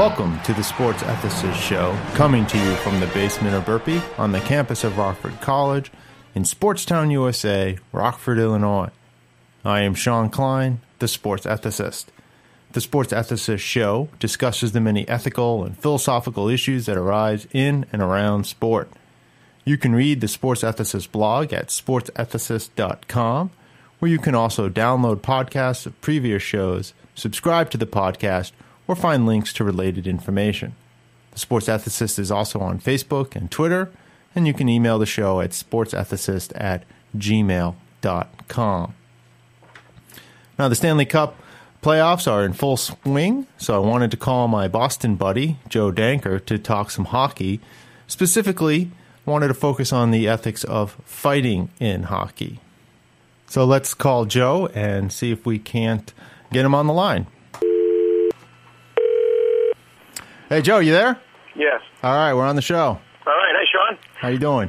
Welcome to the Sports Ethicist Show, coming to you from the basement of Burpee on the campus of Rockford College in Sportstown, USA, Rockford, Illinois. I am Sean Klein, the Sports Ethicist. The Sports Ethicist Show discusses the many ethical and philosophical issues that arise in and around sport. You can read the Sports Ethicist blog at sportsethicist.com, where you can also download podcasts of previous shows, subscribe to the podcast, or find links to related information. The Sports Ethicist is also on Facebook and Twitter, and you can email the show at sportsethicist@gmail.com. Now, the Stanley Cup playoffs are in full swing, so I wanted to call my Boston buddy, Joe Danker, to talk some hockey. Specifically, I wanted to focus on the ethics of fighting in hockey. So let's call Joe and see if we can't get him on the line. Hey, Joe, you there? Yes. All right, we're on the show. All right. Hey, Sean. How you doing?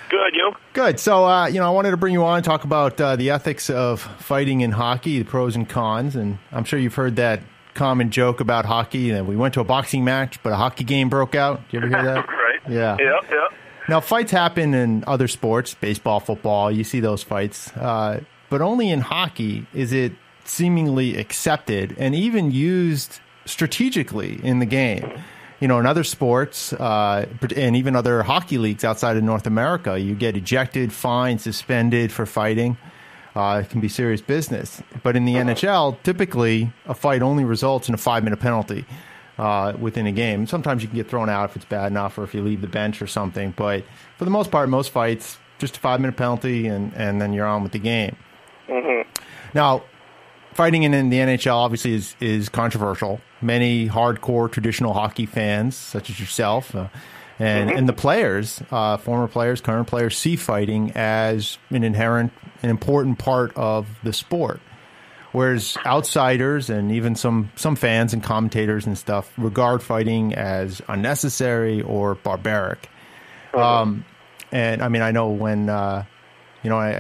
Good, you? Good. So, I wanted to bring you on and talk about the ethics of fighting in hockey, the pros and cons. And I'm sure you've heard that common joke about hockey. And we went to a boxing match, but a hockey game broke out. Did you ever hear that? Right. Yeah. Yep. Now, fights happen in other sports, baseball, football. You see those fights. But only in hockey is it seemingly accepted and even used strategically in the game. In other sports, and even other hockey leagues outside of North America, you get ejected, fined, suspended for fighting. It can be serious business. But in the NHL, typically, a fight only results in a 5-minute penalty within a game. Sometimes you can get thrown out if it's bad enough or if you leave the bench or something. But for the most part, most fights, just a 5-minute penalty, and then you're on with the game. Mm-hmm. Now, fighting in the NHL obviously is controversial. Many hardcore traditional hockey fans, such as yourself, and the players, former players, current players, see fighting as an important part of the sport. Whereas outsiders and even some fans and commentators and stuff regard fighting as unnecessary or barbaric. And I mean, I know when I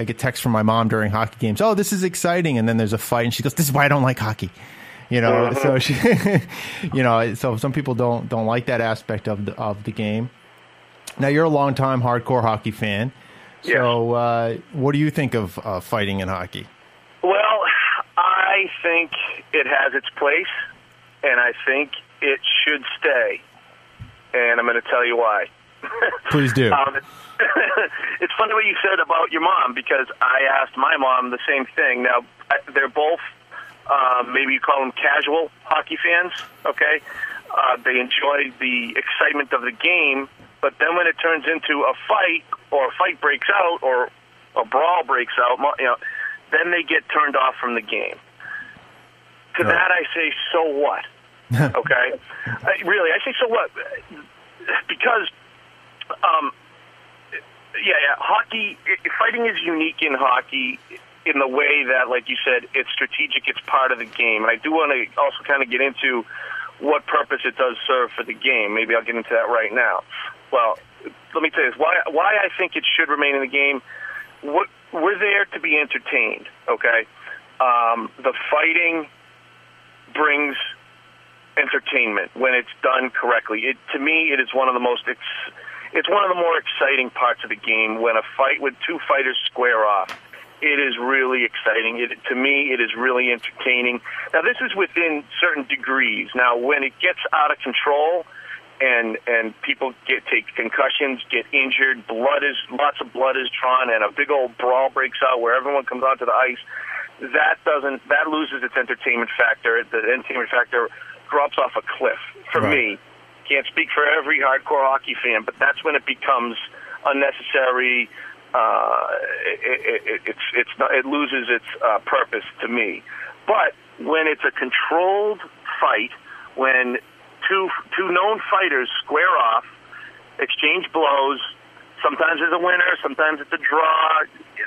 get texts from my mom during hockey games. Oh, this is exciting, and then there's a fight, and she goes, "This is why I don't like hockey." So she, so some people don't like that aspect of the game. Now, you're a longtime hardcore hockey fan. So, what do you think of fighting in hockey? Well, I think it has its place, and I think it should stay. And I'm going to tell you why. Please do. It's funny what you said about your mom, because I asked my mom the same thing. Now, they're both, maybe you call them casual hockey fans, okay? They enjoy the excitement of the game, but then when it turns into a fight, or a fight breaks out, or a brawl breaks out, then they get turned off from the game. To that I say, so what? Okay? I say, so what? Because hockey, fighting is unique in hockey in the way that, like you said, it's strategic, it's part of the game. And I do want to also kind of get into what purpose it does serve for the game. Maybe I'll get into that right now. Well, let me tell you this. Why I think it should remain in the game, we're there to be entertained, okay? The fighting brings entertainment when it's done correctly. To me, it is one of the most... It's one of the more exciting parts of the game when a fight with two fighters square off. It is really exciting. To me, it is really entertaining. Now, this is within certain degrees. Now, when it gets out of control and people take concussions, get injured, lots of blood is drawn, and a big old brawl breaks out where everyone comes onto the ice, that loses its entertainment factor. The entertainment factor drops off a cliff for me. Can't speak for every hardcore hockey fan, but that's when it becomes unnecessary. It loses its purpose to me. But when it's a controlled fight, when two known fighters square off, exchange blows, sometimes there's a winner, sometimes it's a draw.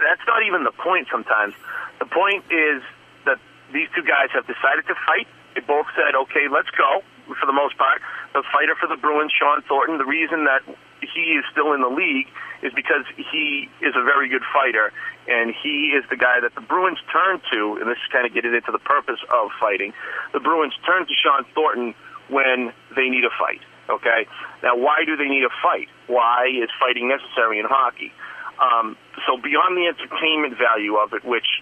That's not even the point sometimes. The point is that these two guys have decided to fight. They both said, okay, let's go, for the most part. The fighter for the Bruins, Sean Thornton, the reason that he is still in the league is because he is a very good fighter, and he is the guy that the Bruins turn to, and this is kind of getting into the purpose of fighting. The Bruins turn to Sean Thornton when they need a fight. Okay? Now, why do they need a fight? Why is fighting necessary in hockey? So beyond the entertainment value of it, which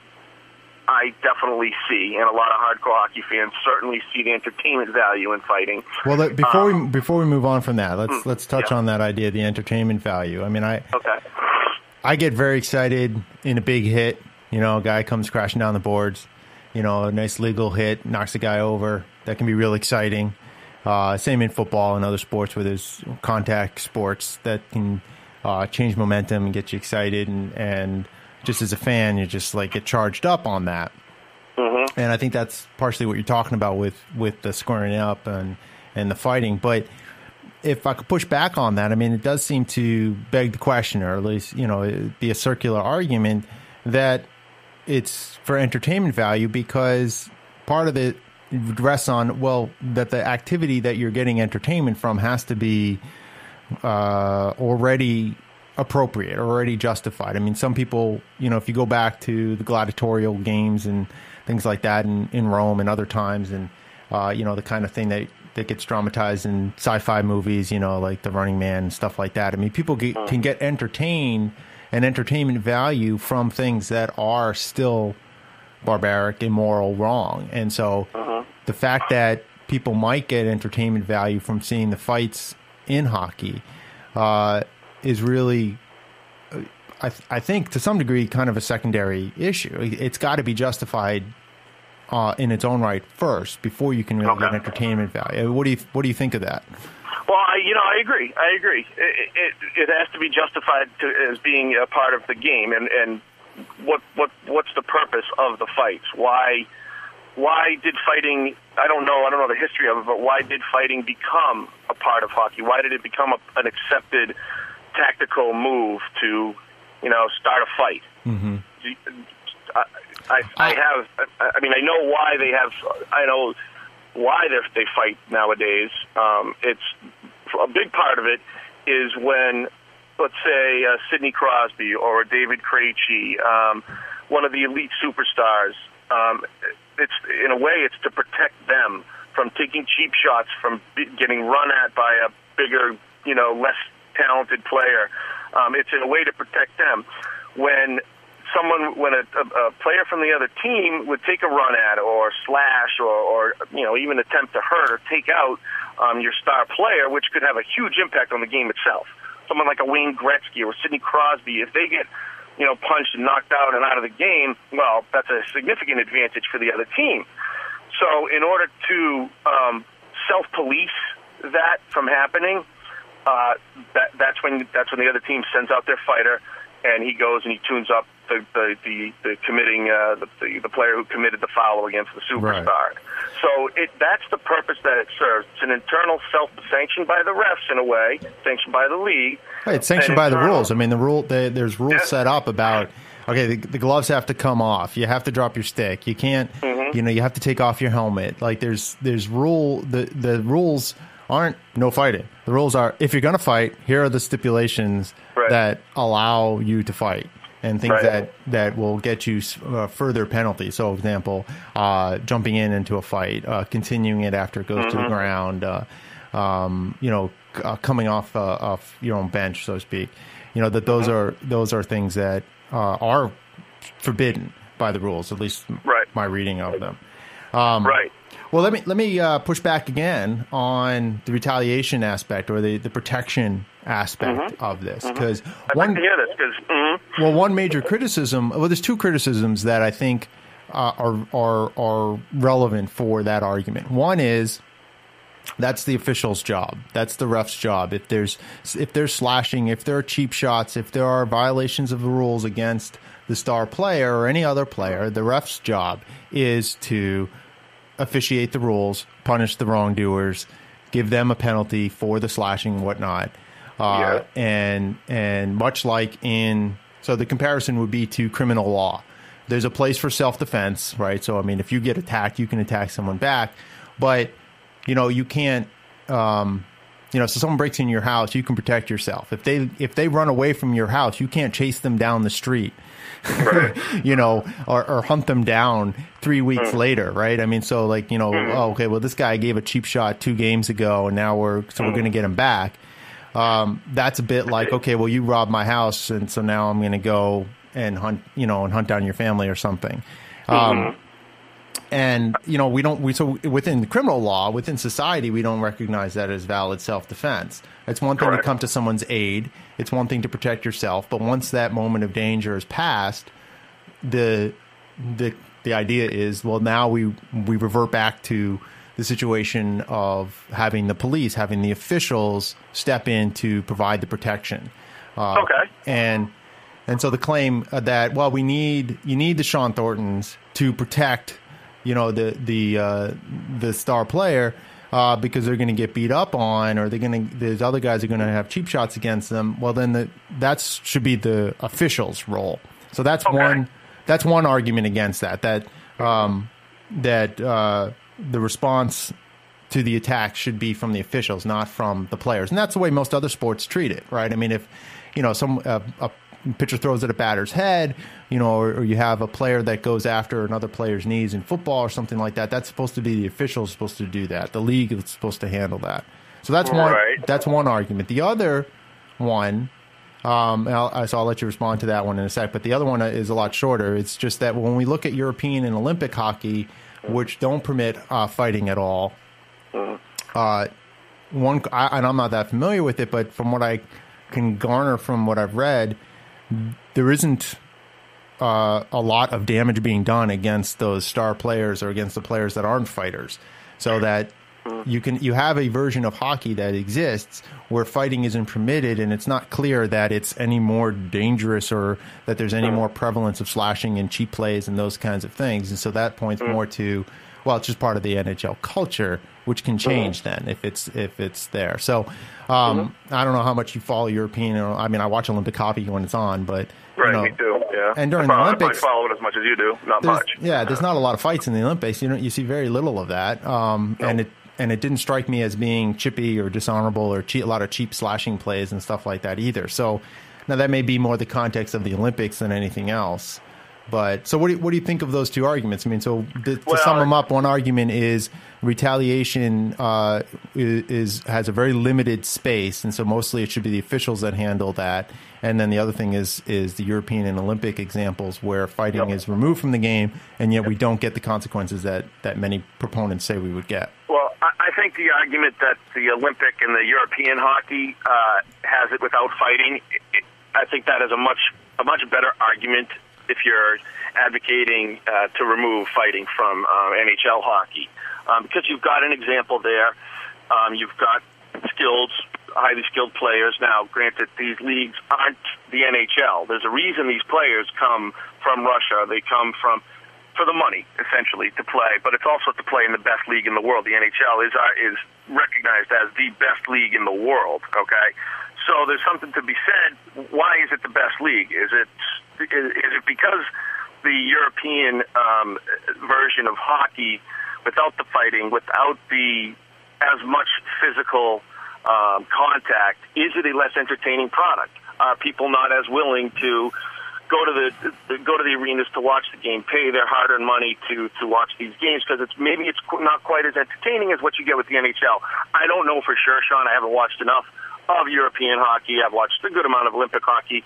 I definitely see, and a lot of hardcore hockey fans certainly see the entertainment value in fighting. Well, before we move on from that, let's touch on that idea, the entertainment value. I mean, I get very excited in a big hit. You know, a guy comes crashing down the boards. You know, a nice legal hit knocks a guy over. That can be real exciting. Same in football and other sports where there's contact sports that can change momentum and get you excited. And just as a fan, you just like get charged up on that. Mm-hmm. And I think that's partially what you're talking about with the squaring up and the fighting. But if I could push back on that, I mean, it does seem to beg the question, or at least, you know, it'd be a circular argument that it's for entertainment value, because part of it rests on, well, that the activity that you're getting entertainment from has to be already appropriate, already justified. I mean, some people, you know, if you go back to the gladiatorial games and things like that in Rome and other times, and, you know, the kind of thing that gets dramatized in sci-fi movies, you know, like The Running Man and stuff like that. I mean, people can get entertained and entertainment value from things that are still barbaric, immoral, wrong. And so the fact that people might get entertainment value from seeing the fights in hockey is really, I think, to some degree, kind of a secondary issue. It's got to be justified in its own right first before you can really get entertainment value. What do you think of that? Well, I agree. It has to be justified as being a part of the game, and what's the purpose of the fights? Why did fighting? I don't know the history of it, but why did fighting become a part of hockey? Why did it become an accepted tactical move to, you know, start a fight? Mm-hmm. I know why they have. I know why they fight nowadays. It's a big part of it is when, let's say, Sidney Crosby or David Krejci, one of the elite superstars. It's in a way, it's to protect them from taking cheap shots, from getting run at by a bigger, you know, less talented player. It's in a way to protect them. When a player from the other team would take a run at or slash or you know, even attempt to hurt or take out your star player, which could have a huge impact on the game itself. Someone like a Wayne Gretzky or Sidney Crosby, if they get, you know, punched and knocked out and out of the game, well, that's a significant advantage for the other team. So in order to self-police that from happening, that's when the other team sends out their fighter, and he goes and he tunes up the player who committed the foul against the superstar. Right. So that's the purpose that it serves. It's an internal sanctioned by the refs in a way, sanctioned by the league. Right, it's sanctioned by the rules. I mean, there's rules set up about, okay, the gloves have to come off. You have to drop your stick. You can't, you know, you have to take off your helmet. Like the rules aren't no fighting. The rules are, if you're going to fight, here are the stipulations that allow you to fight, and things that will get you further penalties. So, for example, jumping into a fight, continuing it after it goes to the ground, you know, coming off your own bench, so to speak. You know, that those are things that are forbidden by the rules, at least my reading of them. Well, let me push back again on the retaliation aspect, or the protection aspect of this, because one major criticism. Well, there's two criticisms that I think are relevant for that argument. One is that's the official's job. That's the ref's job. If there's slashing, if there are cheap shots, if there are violations of the rules against the star player or any other player, the ref's job is to officiate the rules, punish the wrongdoers, give them a penalty for the slashing and whatnot. And much like so the comparison would be to criminal law. There's a place for self-defense, right? So, I mean, if you get attacked, you can attack someone back. But, you know, you can't, you so someone breaks in your house, you can protect yourself. If they run away from your house, you can't chase them down the street, Right. or hunt them down 3 weeks later, right? I mean, so like, oh, okay, well, this guy gave a cheap shot 2 games ago, and now we're going to get him back. That's a bit like, okay, well, you robbed my house, and so now I'm going to go and hunt, and hunt down your family or something. And, so within the criminal law, within society, we don't recognize that as valid self-defense. It's one thing to come to someone's aid. It's one thing to protect yourself. But once that moment of danger is past, the idea is, well, now we revert back to the situation of having the police, having the officials step in to provide the protection. And so the claim that, well, you need the Sean Thorntons to protect the star player because they're going to get beat up on, or these other guys are going to have cheap shots against them. Well, then that should be the officials' role. So that's one argument against that the response to the attack should be from the officials, not from the players. And that's the way most other sports treat it, right? I mean, if a pitcher throws at a batter's head, or you have a player that goes after another player's knees in football or something like that, that's supposed to be the officials supposed to do that. The league is supposed to handle that. So that's one argument. The other one, so I'll let you respond to that one in a sec, but the other one is a lot shorter. It's just that when we look at European and Olympic hockey, which don't permit fighting at all, and I'm not that familiar with it, but from what I can garner from what I've read, there isn't a lot of damage being done against those star players or against the players that aren't fighters. So that you have a version of hockey that exists where fighting isn't permitted, and it's not clear that it's any more dangerous or that there's any more prevalence of slashing and cheap plays and those kinds of things. And so that points more to, well, it's just part of the NHL culture, which can change then if it's there. So I don't know how much you follow European. I mean, I watch Olympic hockey when it's on, but me too. Yeah, and during the Olympics, I follow it as much as you do. Not much. Yeah, there's not a lot of fights in the Olympics. You see very little of that. And it didn't strike me as being chippy or dishonorable or a lot of cheap slashing plays and stuff like that either. So now that may be more the context of the Olympics than anything else. But so what do you think of those two arguments? I mean, so to sum them up, one argument is retaliation has a very limited space, and so mostly it should be the officials that handle that. And then the other thing is the European and Olympic examples where fighting is removed from the game, and yet we don't get the consequences that many proponents say we would get. Well, I think the argument that the Olympic and the European hockey has it without fighting, I think that is a much better argument if you're advocating to remove fighting from NHL hockey, because you've got an example there. You've got highly skilled players. Now, granted, these leagues aren't the NHL. There's a reason these players come from Russia. They come for the money, essentially, to play, but it's also to play in the best league in the world. The NHL is recognized as the best league in the world, okay? So there's something to be said. Why is it the best league? Is it because the European version of hockey, without the fighting, without as much physical contact, is it a less entertaining product? Are people not as willing to go to the arenas to watch the game, pay their hard-earned money to watch these games because it's not quite as entertaining as what you get with the NHL? I don't know for sure, Sean. I haven't watched enough of European hockey. I've watched a good amount of Olympic hockey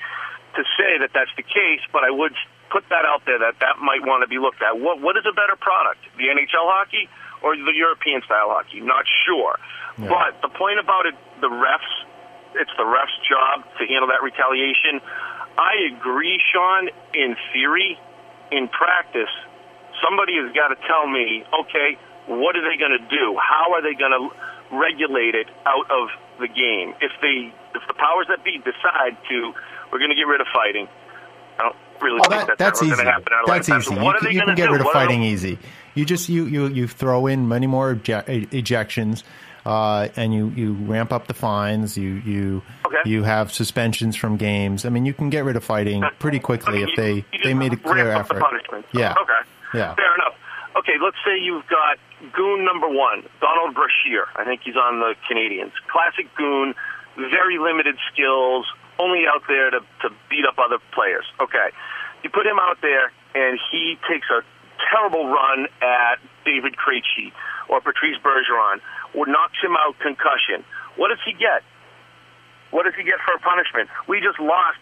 to say that that's the case, but I would put that out there that might want to be looked at. What is a better product, the NHL hockey or the European style hockey? Not sure. Yeah. But the point about it, it's the ref's job to handle that retaliation. I agree, Sean, in theory. In practice, somebody has got to tell me, okay, what are they going to do? How are they going to regulate it out of the game? If the powers that be decide we're going to get rid of fighting, I don't really think that's going to happen in our lifetime. That's easy. You can get rid of fighting easy. You just you throw in many more ejections, and you ramp up the fines. You have suspensions from games. I mean, you can get rid of fighting pretty quickly if they made a clear effort. The punishment. Yeah. Okay. Yeah. Fair enough. Okay, let's say you've got goon number one, Donald Brashear. I think he's on the Canadians. Classic goon, very limited skills, only out there to beat up other players. Okay. You put him out there, and he takes a terrible run at David Krejci or Patrice Bergeron, or knocks him out, concussion. What does he get? What does he get for a punishment? We just lost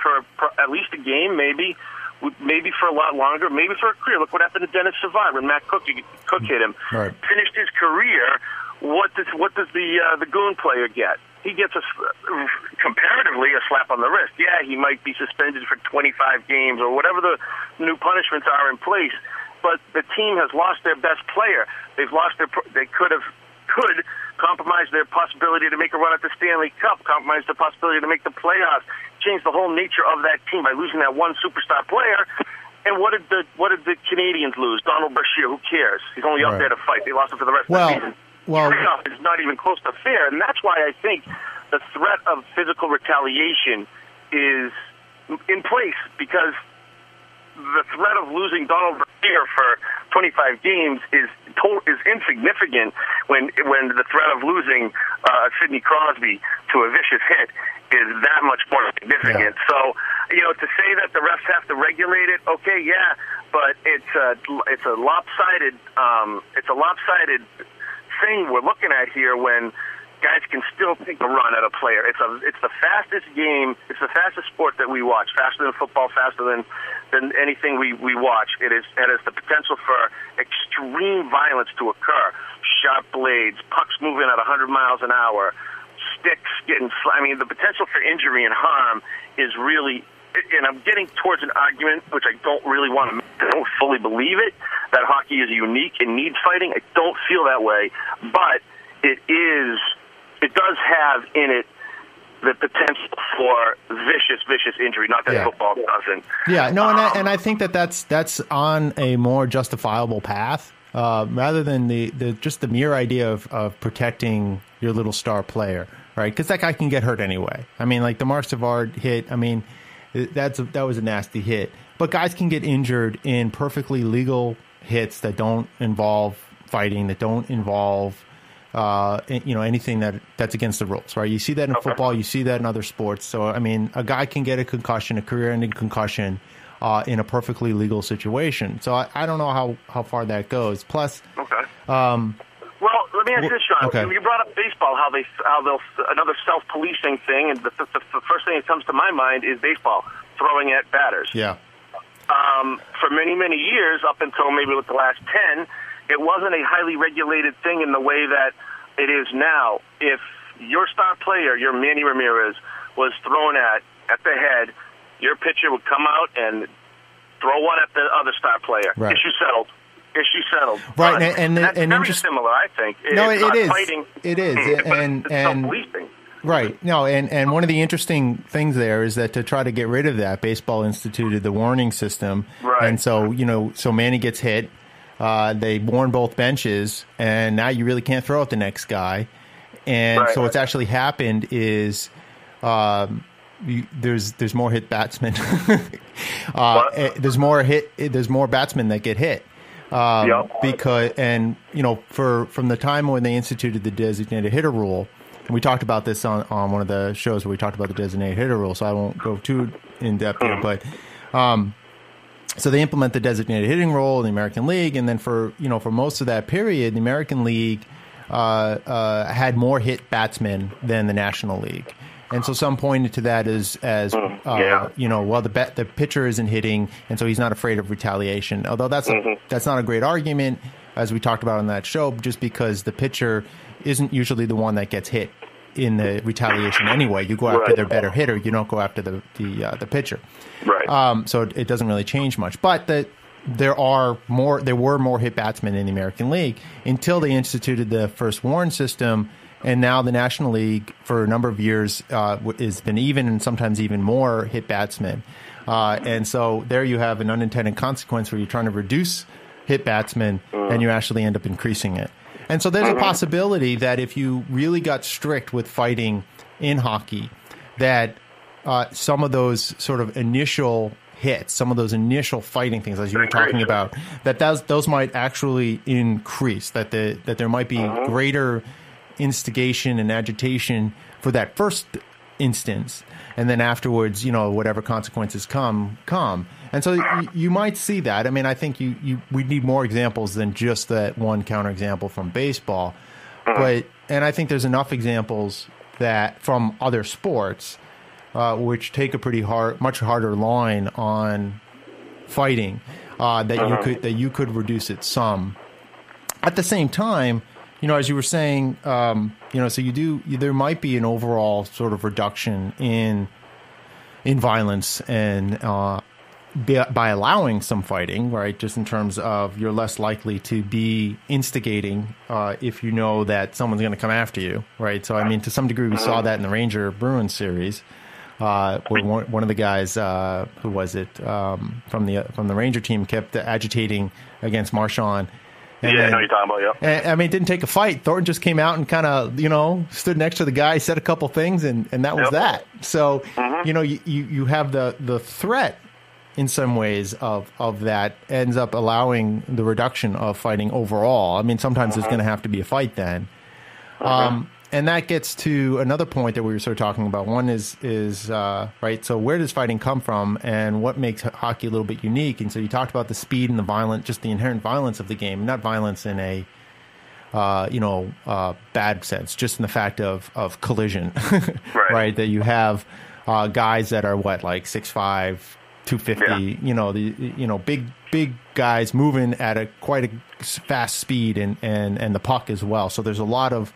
for at least a game, maybe for a lot longer, maybe for a career. Look what happened to Dennis Savard when Matt Cook hit him. Right. Finished his career. What does the goon player get? He gets comparatively a slap on the wrist. Yeah, he might be suspended for 25 games or whatever the new punishments are in place. But the team has lost their best player. They could compromise their possibility to make a run at the Stanley Cup, compromise the possibility to make the playoffs, change the whole nature of that team by losing that one superstar player. And what did the Canadians lose? Donald Brashear, who cares? He's only up there to fight. They lost him for the rest of the season. Playoff is not even close to fair, and that's why I think the threat of physical retaliation is in place, because the threat of losing Donald Brashear for 25 games is insignificant when the threat of losing Sidney Crosby to a vicious hit is that much more significant. Yeah. So, to say that the refs have to regulate it, okay, yeah, but it's a lopsided thing we're looking at here when guys can still take a run at a player. It's the fastest game. It's the fastest sport that we watch. Faster than football. Faster than anything we watch. It has the potential for extreme violence to occur. Sharp blades, pucks moving at 100 miles an hour, sticks getting. The potential for injury and harm is really. And I'm getting towards an argument which I don't really want to make. I don't fully believe it, that hockey is unique and needs fighting. I don't feel that way. But it does have in it the potential for vicious injury, not that football doesn't. Yeah, no, and I think that's on a more justifiable path, rather than just the mere idea of protecting your little star player, right? Because that guy can get hurt anyway. Like the Marc Savard hit, that was a nasty hit. But guys can get injured in perfectly legal hits that don't involve fighting, that don't involve anything that's against the rules, right? You see that in football, you see that in other sports. So a guy can get a concussion, a career-ending concussion, in a perfectly legal situation. So I don't know how far that goes. Plus, well, let me ask this, Sean. Okay. You brought up baseball, how they'll another self-policing thing, and the first thing that comes to my mind is baseball throwing at batters. Yeah. For many, many years, up until maybe with the last 10, it wasn't a highly regulated thing in the way that it is now. If your star player, your Manny Ramirez, was thrown at the head, your pitcher would come out and throw one at the other star player. Right. Issue settled. Right, and that's very very similar, I think. No, it's it is. Fighting. It is, and self-policing. Right. No, and one of the interesting things there is that to try to get rid of that, baseball instituted the warning system. Right. And so, so Manny gets hit. They warn both benches, and now you really can't throw at the next guy. And so what's actually happened is there's more hit batsmen. There's more batsmen that get hit. Because from the time when they instituted the designated hitter rule, and we talked about this on one of the shows where we talked about the designated hitter rule, so I won't go too in depth here, but so they implement the designated hitting rule in the American League, and then for most of that period, the American League had more hit batsmen than the National League. And so some pointed to that as the pitcher isn't hitting, and so he's not afraid of retaliation. Although that's not a great argument, as we talked about on that show, just because the pitcher isn't usually the one that gets hit in the retaliation anyway. You go after their better hitter. You don't go after the pitcher. Right. So it doesn't really change much. But there were more hit batsmen in the American League until they instituted the first warn system. And now the National League, for a number of years, has been even and sometimes even more hit batsmen. And so there you have an unintended consequence where you're trying to reduce hit batsmen and you actually end up increasing it. And so there's a possibility that if you really got strict with fighting in hockey, that some of those sort of initial hits, some of those initial fighting things, as you were talking about, those might actually increase, that there might be greater instigation and agitation for that first instance, and then afterwards, whatever consequences come. And so you might see that. I mean, I think we need more examples than just that one counterexample from baseball. And I think there's enough examples that from other sports which take a much harder line on fighting, that you could reduce it some. At the same time, as you were saying, so there might be an overall sort of reduction in violence and by allowing some fighting, right? Just in terms of you're less likely to be instigating if you know that someone's going to come after you, right? So I mean, to some degree, we saw that in the Ranger Bruins series, where one of the guys, who was it, from the Ranger team, kept agitating against Marchand. I know you're talking about, yeah. And, I mean, it didn't take a fight. Thornton just came out and kind of, stood next to the guy, said a couple things, and that was that. So, you have the threat in some ways of that ends up allowing the reduction of fighting overall. I mean, sometimes there's going to have to be a fight then. And that gets to another point that we were sort of talking about. One is right, so where does fighting come from and what makes hockey a little bit unique? And so you talked about the speed and just the inherent violence of the game, not violence in a bad sense, just in the fact of collision, right? That you have guys that are like 6'5", 250, big guys moving at quite a fast speed and the puck as well. So there's a lot of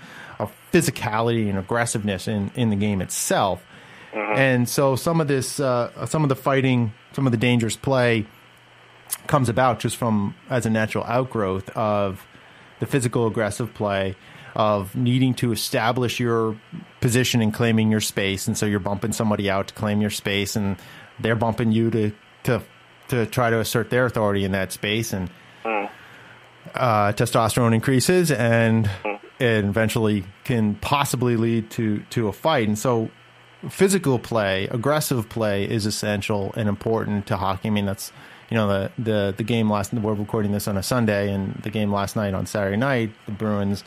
physicality and aggressiveness in the game itself. And so some of the fighting, some of the dangerous play comes about just as a natural outgrowth of the physical aggressive play, of needing to establish your position and claiming your space. And so you're bumping somebody out to claim your space, and they're bumping you to try to assert their authority in that space. And testosterone increases and it eventually can possibly lead to a fight. And so physical play, aggressive play is essential and important to hockey. I mean, that's, the game we're recording this on a Sunday, and the game last night on Saturday night, the Bruins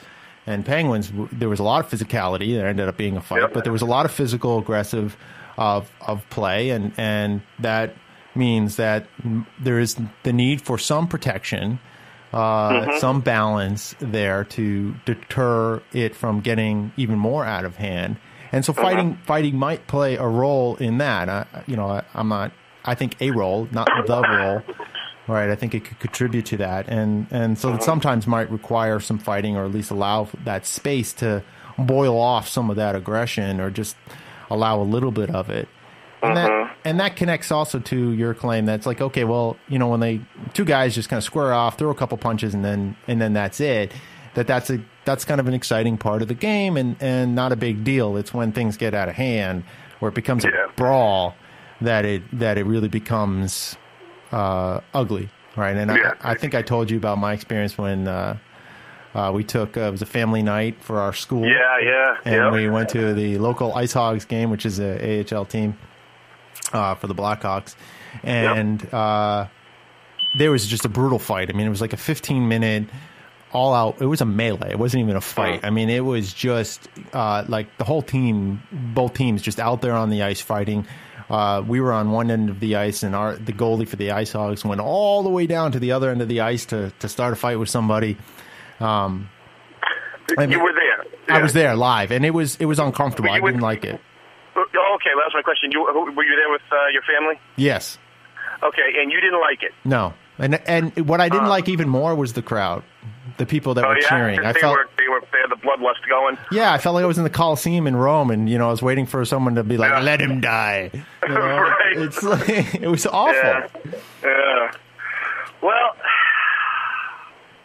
and Penguins, there was a lot of physicality. There ended up being a fight, but there was a lot of physical, aggressive of play. And that means that there is the need for some protection, some balance there to deter it from getting even more out of hand. And so fighting might play a role in that. I think a role, not the role, right? I think it could contribute to that. And so it sometimes might require some fighting, or at least allow that space to boil off some of that aggression, or just allow a little bit of it. And that connects also to your claim that's like, okay, well, when two guys just kind of square off, throw a couple punches, and then that's it. That's kind of an exciting part of the game, and not a big deal. It's when things get out of hand, where it becomes a brawl, that it really becomes ugly, right? And I think I told you about my experience when we took it was a family night for our school. And we went to the local Ice Hogs game, which is a AHL team. For the Blackhawks, and there was just a brutal fight. I mean, it was like a 15-minute all-out. It was a melee. It wasn't even a fight. I mean, it was just like the whole team, both teams, just out there on the ice fighting. We were on one end of the ice, and the goalie for the Ice Hogs went all the way down to the other end of the ice to start a fight with somebody. You were there. I was there live, and it was uncomfortable. I didn't like it. Okay, well, that's my question. Were you there with your family? Yes. Okay, and you didn't like it? No. And what I didn't like even more was the crowd, the people that were cheering. They had the bloodlust going. Yeah, I felt like I was in the Coliseum in Rome, and I was waiting for someone to be like, "Let him die." Right. It's like, it was awful. Yeah. Well,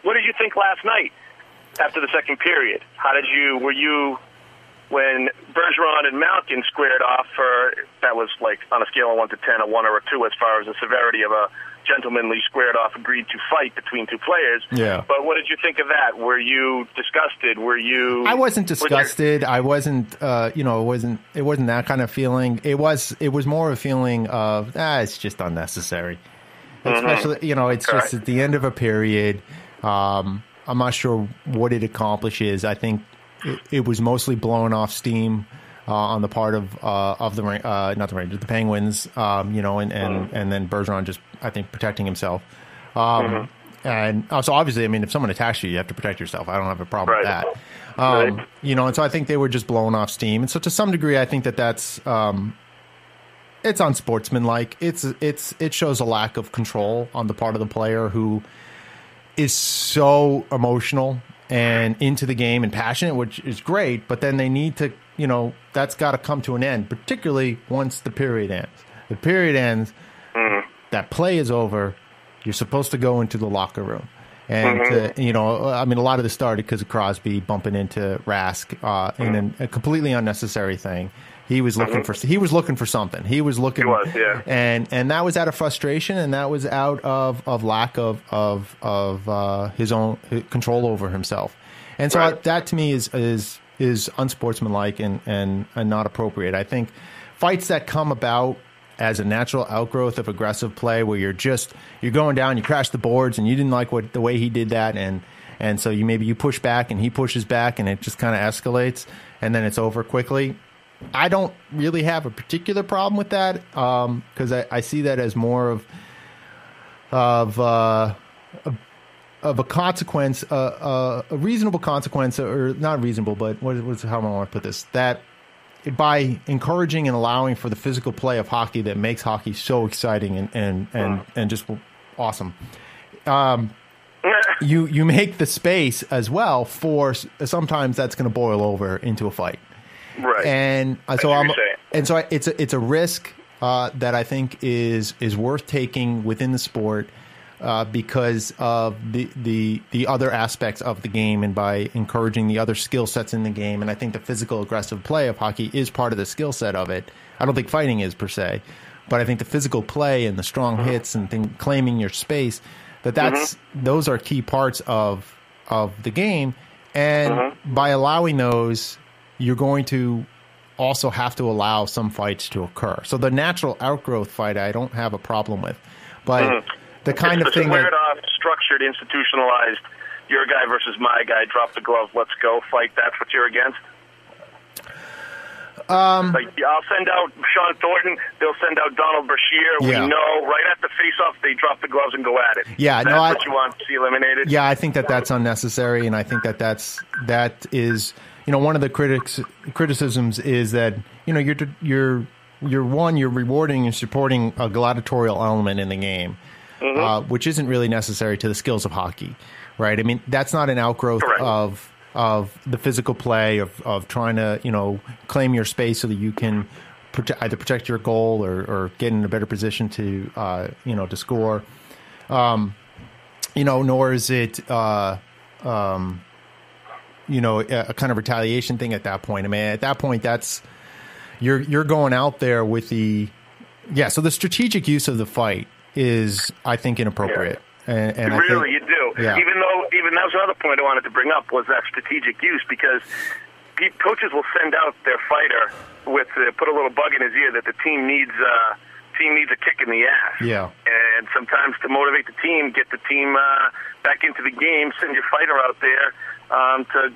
what did you think last night after the second period? Were you when Bergeron and Malkin squared off that was like on a scale of 1 to 10, a 1 or a 2 as far as the severity of a gentlemanly, squared-off, agreed-to fight between two players. Yeah. But what did you think of that? Were you disgusted? Were you? I wasn't disgusted. I wasn't. It wasn't that kind of feeling. It was more a feeling of it's just unnecessary. Especially, it's just at the end of a period. I'm not sure what it accomplishes. I think it was mostly blowing off steam on the part of the not the Rangers, the Penguins. And then Bergeron just, I think, protecting himself. And so obviously, I mean, if someone attacks you, you have to protect yourself. I don't have a problem with that. And so I think they were just blowing off steam. And so to some degree, I think that's it's unsportsmanlike. It shows a lack of control on the part of the player who is so emotional and into the game and passionate, which is great. But then they need to, that's got to come to an end, particularly once the period ends. The period ends, that play is over. You're supposed to go into the locker room. And, I mean, a lot of this started because of Crosby bumping into Rask in a completely unnecessary thing. He was looking for something. He was looking, and that was out of frustration, and that was out of lack of his own control over himself. And so that to me is unsportsmanlike and not appropriate. I think fights that come about as a natural outgrowth of aggressive play, where you're going down, you crash the boards, and you didn't like the way he did that, and so you push back and he pushes back, and it just kind of escalates, and then it's over quickly. I don't really have a particular problem with that because I see that as more of a consequence, a reasonable consequence, or not reasonable, but what's how I want to put this, that by encouraging and allowing for the physical play of hockey that makes hockey so exciting and just awesome. You make the space as well for sometimes that's going to boil over into a fight. Right. And so it's a risk that I think is worth taking within the sport because of the other aspects of the game, and by encouraging the other skill sets in the game. And I think the physical aggressive play of hockey is part of the skill set of it. I don't think fighting is per se, but I think the physical play and the strong hits and claiming your space, those are key parts of the game. And by allowing those, you're going to also have to allow some fights to occur. So the natural outgrowth fight, I don't have a problem with, but the kind of thing that structured, institutionalized, your guy versus my guy, drop the glove, let's go fight. That's what you're against. I'll send out Sean Thornton. They'll send out Donald Brashear. We know right at the face-off they drop the gloves and go at it. Yeah, that's what you want to see eliminated. Yeah, I think that's unnecessary, and I think that is. One of the criticisms is that you're rewarding and supporting a gladiatorial element in the game, which isn't really necessary to the skills of hockey, right? I mean, that's not an outgrowth of the physical play of trying to claim your space so that you can either protect your goal or get in a better position to to score. Nor is it a kind of retaliation thing at that point. I mean, at that point, that's you're going out there with so the strategic use of the fight is, I think, inappropriate. And you do. Yeah. Even that was another point I wanted to bring up, was that strategic use, because coaches will send out their fighter with put a little bug in his ear that the team needs a kick in the ass. Yeah. And sometimes to motivate the team, get the team back into the game, send your fighter out there to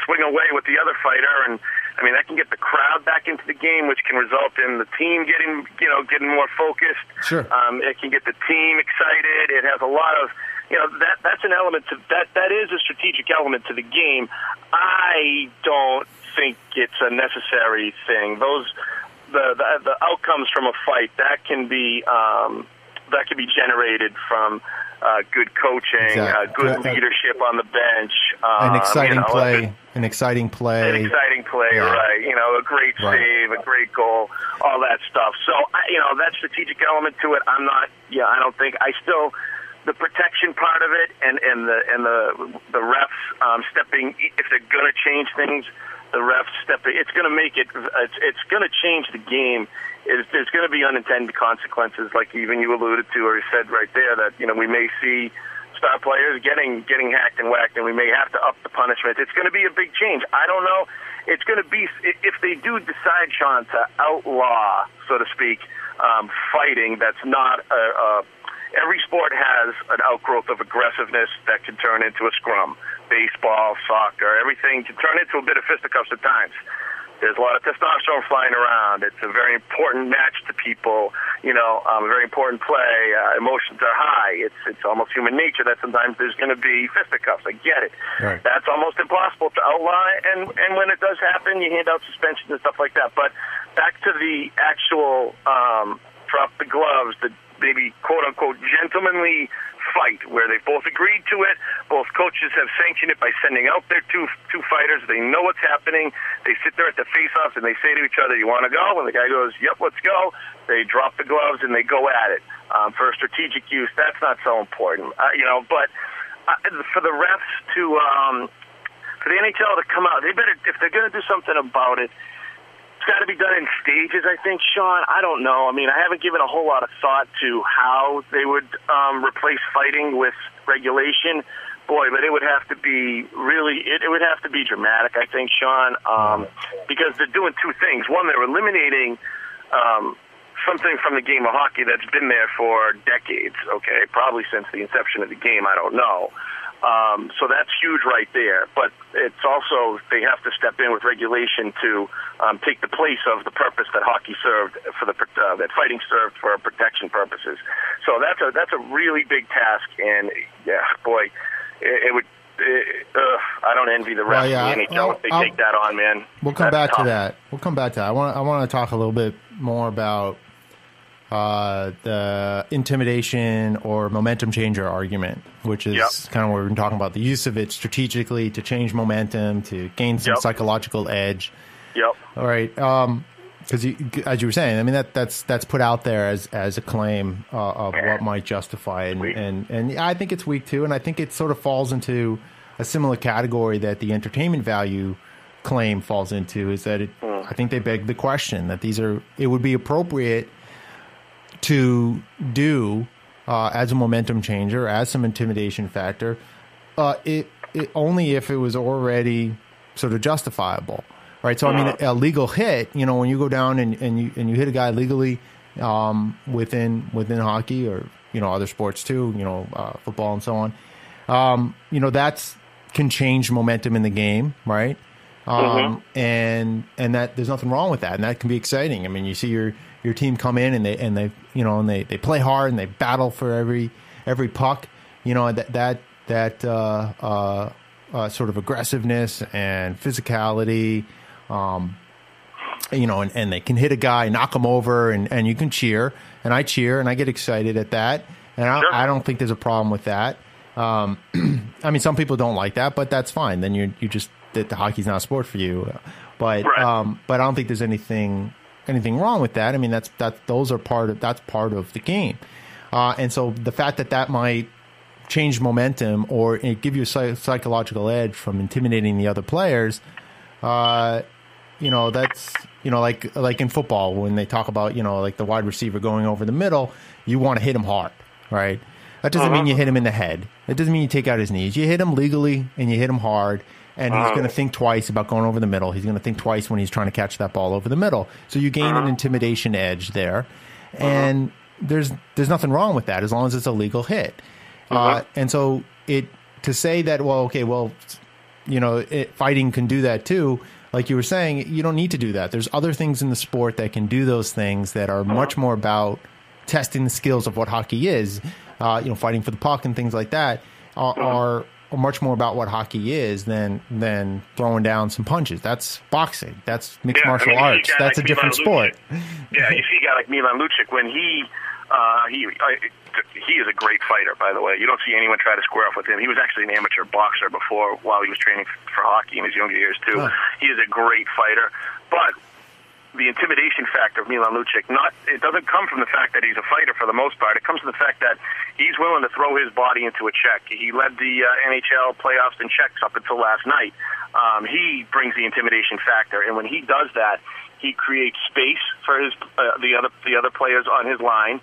swing away with the other fighter, and I mean that can get the crowd back into the game, which can result in the team getting more focused. Sure. It can get the team excited. It has a lot of that's an element to that is a strategic element to the game. I don't think it's a necessary thing. The outcomes from a fight that can be generated from good coaching, good leadership on the bench, an exciting play, right? A great save, a great goal, all that stuff. So that strategic element to it, I don't think. I still, the protection part of it, and the refs stepping, if they're going to change things, the refs stepping. It's going to make it. It's going to change the game. There's going to be unintended consequences, like even you alluded to, or you said right there that we may see star players getting hacked and whacked, and we may have to up the punishment. It's going to be a big change. I don't know. It's going to be, if they do decide, Sean, to outlaw, so to speak, fighting. That's not every sport has an outgrowth of aggressiveness that can turn into a scrum. Baseball, soccer, everything can turn into a bit of fisticuffs at times. There's a lot of testosterone flying around. It's a very important match to people, a very important play. Emotions are high. It's almost human nature that sometimes there's going to be fisticuffs. I get it. Right. That's almost impossible to outlaw, and when it does happen, you hand out suspensions and stuff like that. But back to the actual drop the gloves, the maybe quote-unquote gentlemanly fight where they both agreed to it. Both coaches have sanctioned it by sending out their two fighters. They know what's happening. They sit there at the face-offs and they say to each other, "You want to go?" And the guy goes, "Yep, let's go." They drop the gloves and they go at it. For strategic use, that's not so important, But for the refs for the NHL to come out, they better, if they're going to do something about it. It's got to be done in stages, I think, Sean. I don't know. I mean, I haven't given a whole lot of thought to how they would replace fighting with regulation. Boy, but it would have to be really, it would have to be dramatic, I think, Sean, because they're doing two things. One, they're eliminating something from the game of hockey that's been there for decades, okay, probably since the inception of the game, I don't know. So that's huge right there. But it's also, they have to step in with regulation to take the place of the purpose that hockey served for that fighting served for protection purposes. So that's a really big task, and yeah, boy, it would. I don't envy the refs in the NHL if they take that on, man. We'll come back to that. I want to talk a little bit more about the intimidation or momentum changer argument, which is kind of what we've been talking about, the use of it strategically to change momentum, to gain some psychological edge. Yep. All right. Because as you were saying, I mean, that's put out there as a claim of what might justify it. And I think it's weak too. And I think it sort of falls into a similar category that the entertainment value claim falls into, is that I think they beg the question that it would be appropriate to do as a momentum changer, as some intimidation factor, it only if it was already sort of justifiable, right? So I mean, a legal hit, when you go down and you hit a guy legally within hockey or other sports too, football and so on, that's can change momentum in the game, right? And that there's nothing wrong with that, and that can be exciting. I mean, you see your team come in and they play hard and they battle for every puck, that sort of aggressiveness and physicality, and they can hit a guy, knock him over, and you can cheer, and I cheer and I get excited at that, and I don't think there's a problem with that. I mean, some people don't like that, but that's fine. Then you just that the hockey's not a sport for you, but I don't think there's anything wrong with that. I mean, that's part of the game, and so the fact that might change momentum or give you a psychological edge from intimidating the other players, that's like in football when they talk about like the wide receiver going over the middle, you want to hit him hard, right? That doesn't mean you hit him in the head. It doesn't mean you take out his knees. You hit him legally and you hit him hard. And he's going to think twice about going over the middle. He's going to think twice when he's trying to catch that ball over the middle. So you gain an intimidation edge there. And there's nothing wrong with that as long as it's a legal hit. And so to say that, fighting can do that too, like you were saying, you don't need to do that. There's other things in the sport that can do those things that are much more about testing the skills of what hockey is. Fighting for the puck and things like that are much more about what hockey is than throwing down some punches. That's boxing. That's mixed martial arts. That's a different sport. Yeah, you see a guy like Milan Lucic when he is a great fighter, by the way. You don't see anyone try to square off with him. He was actually an amateur boxer while he was training for hockey in his younger years too. He is a great fighter, but the intimidation factor of Milan Lucic, it doesn't come from the fact that he's a fighter for the most part. It comes from the fact that he's willing to throw his body into a check. He led the NHL playoffs in checks up until last night. He brings the intimidation factor, and when he does that, he creates space for the other players on his line.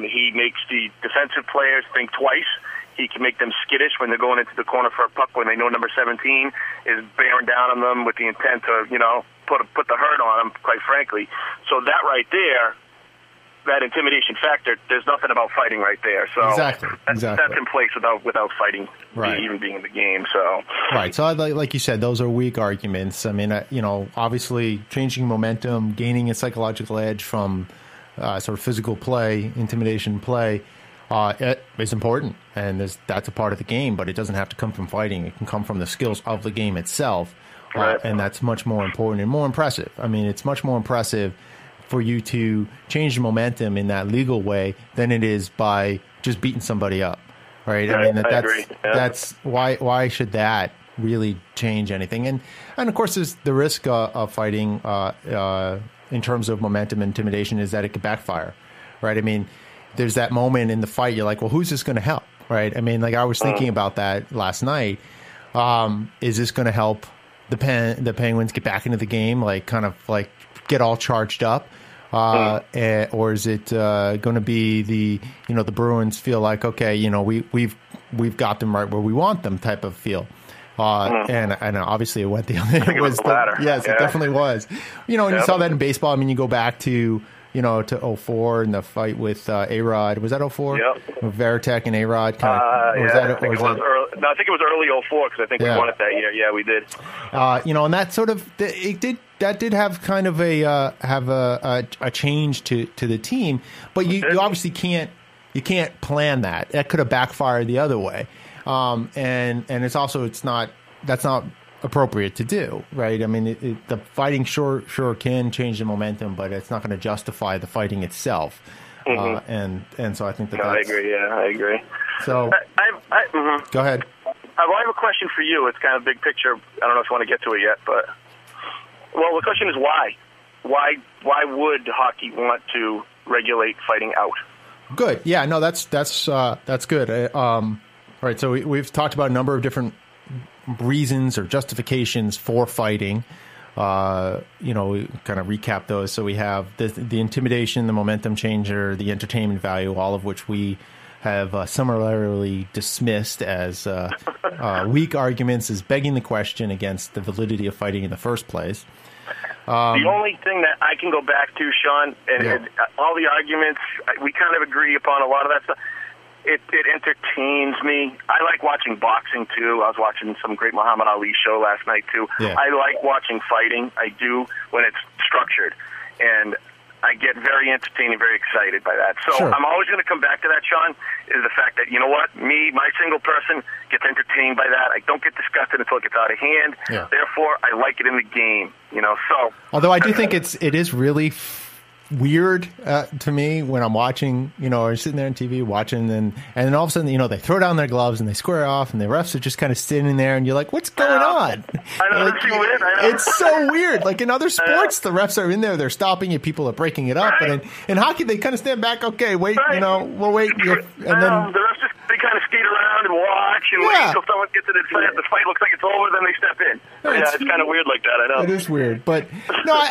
He makes the defensive players think twice. He can make them skittish when they're going into the corner for a puck when they know number 17 is bearing down on them with the intent to, put the hurt on them, quite frankly. So that right there, that intimidation factor, there's nothing about fighting right there. So exactly. That's in place without fighting even being in the game. So right. So like you said, those are weak arguments. I mean, obviously changing momentum, gaining a psychological edge from sort of physical play, intimidation play, it is important, and that's a part of the game, but it doesn't have to come from fighting. It can come from the skills of the game itself, and that's much more important and more impressive. I mean, it's much more impressive for you to change the momentum in that legal way than it is by just beating somebody up, right? I mean, that's why should that really change anything? And of course, there's the risk of fighting in terms of momentum and intimidation is that it could backfire, right? I mean, there's that moment in the fight, you're like, well, who's this going to help, right? I mean, like I was thinking about that last night. Is this going to help the Penguins get back into the game, like kind of like get all charged up? Or is it going to be the Bruins feel like, okay, we've got them right where we want them type of feel? And obviously it went the other. It was the latter. Yes, it definitely was. And you saw that in baseball. I mean, you go back to 04 and the fight with A-Rod. Was that 04? Yep. With Veritek and A-Rod? I think it was early 04 because I think we won it that year. Yeah, we did. And that sort of that did have kind of a change to the team, but you obviously can't plan that. That could have backfired the other way, and that's not appropriate to do, right? I mean, the fighting sure can change the momentum, but it's not going to justify the fighting itself. And so I think that's... I agree. Yeah, I agree. So go ahead. I have a question for you. It's kind of big picture. I don't know if you want to get to it yet, but the question is why? Why would hockey want to regulate fighting out? Good. Yeah. No, that's good. All right. So we've talked about a number of different reasons or justifications for fighting. We kind of recap those. So we have the intimidation, the momentum changer, the entertainment value, all of which we have summarily dismissed as weak arguments, as begging the question against the validity of fighting in the first place. The only thing that I can go back to, Sean, and all the arguments, we kind of agree upon a lot of that stuff. It entertains me. I like watching boxing, too. I was watching some great Muhammad Ali show last night, too. Yeah. I like watching fighting. I do when it's structured. And I get very entertained and very excited by that. So I'm always going to come back to that, Sean, is the fact that, my single person gets entertained by that. I don't get disgusted until it gets out of hand. Yeah. Therefore, I like it in the game, so. Although I do think it is really weird to me when I'm watching, or sitting there on TV watching, and then all of a sudden, they throw down their gloves and they square off, and the refs are just kind of standing there, and you're like, "What's going on?" I know, like, it's so weird. Like in other sports, the refs are in there, they're stopping it, people are breaking it up, but in hockey, they kind of stand back. Okay, wait, we'll wait, and then the refs they kind of skate around and watch and wait until someone gets in. The fight looks like it's over, then they step in. It's kind of weird like that. I know it is weird, but no,